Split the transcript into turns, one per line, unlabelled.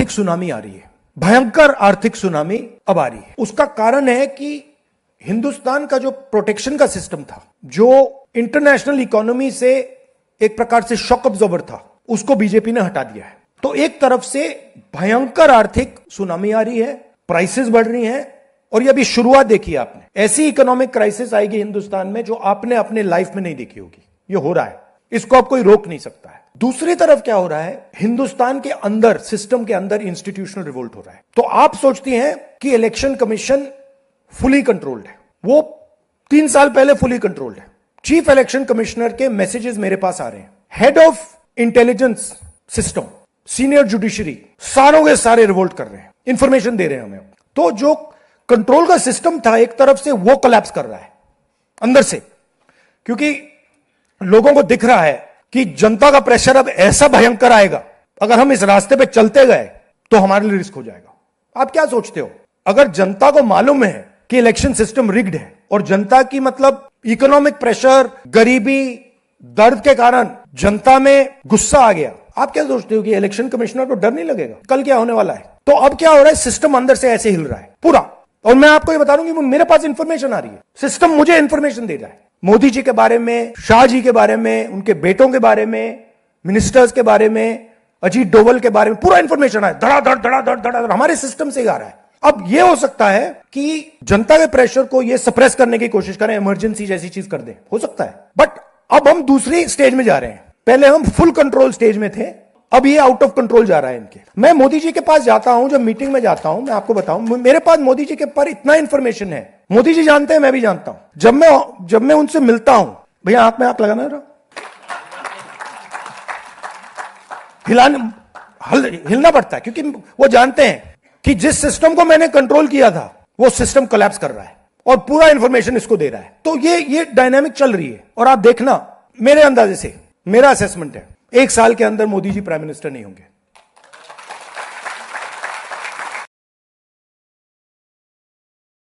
आर्थिक सुनामी आ रही है, भयंकर आर्थिक सुनामी अब आ रही है। उसका कारण है कि हिंदुस्तान का जो प्रोटेक्शन का सिस्टम था, जो इंटरनेशनल इकोनॉमी से एक प्रकार से शॉक अब्जॉर्बर था, उसको बीजेपी ने हटा दिया है। तो एक तरफ से भयंकर आर्थिक सुनामी आ रही है, प्राइसेस बढ़ रही हैं, और ये अभी शुरुआत देखी आपने। ऐसी इकोनॉमिक क्राइसिस आएगी हिंदुस्तान में जो आपने अपने लाइफ में नहीं देखी होगी। ये हो रहा है, इसको आप कोई रोक नहीं सकता है। दूसरी तरफ क्या हो रहा है, हिंदुस्तान के अंदर, सिस्टम के अंदर इंस्टीट्यूशनल रिवोल्ट हो रहा है। तो आप सोचती हैं कि इलेक्शन कमीशन फुली कंट्रोल्ड है। वो 3 साल पहले फुली कंट्रोल्ड है। चीफ इलेक्शन कमिश्नर के मैसेजेस मेरे पास आ रहे हैं, head of intelligence system, senior judiciary, सारों के सारे रिवोल्ट कर रहे हैं, इंफॉर्मेशन दे रहे हैं हमें। तो जो कंट्रोल का सिस्टम था एक तरफ से, वो कोलैप्स कर रहा है अंदर से, क्योंकि लोगों को दिख रहा है कि जनता का प्रेशर अब ऐसा भयंकर आएगा, अगर हम इस रास्ते पे चलते गए तो हमारे लिए रिस्क हो जाएगा। आप क्या सोचते हो, अगर जनता को मालूम है कि इलेक्शन सिस्टम रिग्ड है और जनता की मतलब इकोनॉमिक प्रेशर, गरीबी, दर्द के कारण जनता में गुस्सा आ गया, आप क्या सोचते हो कि इलेक्शन कमिश्नर को डर नहीं लगेगा कल क्या होने वाला है? तो अब क्या हो रहा है, सिस्टम अंदर से ऐसे हिल रहा है पूरा। और मैं आपको ये बता दूं कि मेरे पास इंफॉर्मेशन आ रही है, सिस्टम मुझे इंफॉर्मेशन दे रहा है, मोदी जी के बारे में, शाह जी के बारे में, उनके बेटों के बारे में, मिनिस्टर्स के बारे में, अजीत डोवल के बारे में, पूरा इंफॉर्मेशन है, धड़ाधड़ धड़ाधड़ धड़ाधड़ हमारे सिस्टम से आ रहा है। अब यह हो सकता है कि जनता के प्रेशर को यह सप्रेस करने की कोशिश करें, इमरजेंसी जैसी चीज कर दें, हो सकता है। बट अब हम दूसरी स्टेज में जा रहे हैं। पहले हम फुल कंट्रोल स्टेज में थे, अब ये आउट ऑफ कंट्रोल जा रहा है इनके। मैं मोदी जी के पास जाता हूं, जब मीटिंग में जाता हूं, मैं आपको बताऊं, मेरे पास मोदी जी के पर इतना इंफॉर्मेशन है, मोदी जी जानते हैं, मैं भी जानता हूं। जब मैं उनसे मिलता हूं, भैया आंख में आंख लगाना रहा, हिलना पड़ता है, क्योंकि वो जानते हैं कि जिस सिस्टम को मैंने कंट्रोल किया था वो सिस्टम कोलैप्स कर रहा है और पूरा इंफॉर्मेशन इसको दे रहा है। तो ये डायनामिक चल रही है। और आप देखना, मेरे अंदाजे से, मेरा असेसमेंट है, 1 साल के अंदर मोदी जी प्राइम मिनिस्टर नहीं होंगे।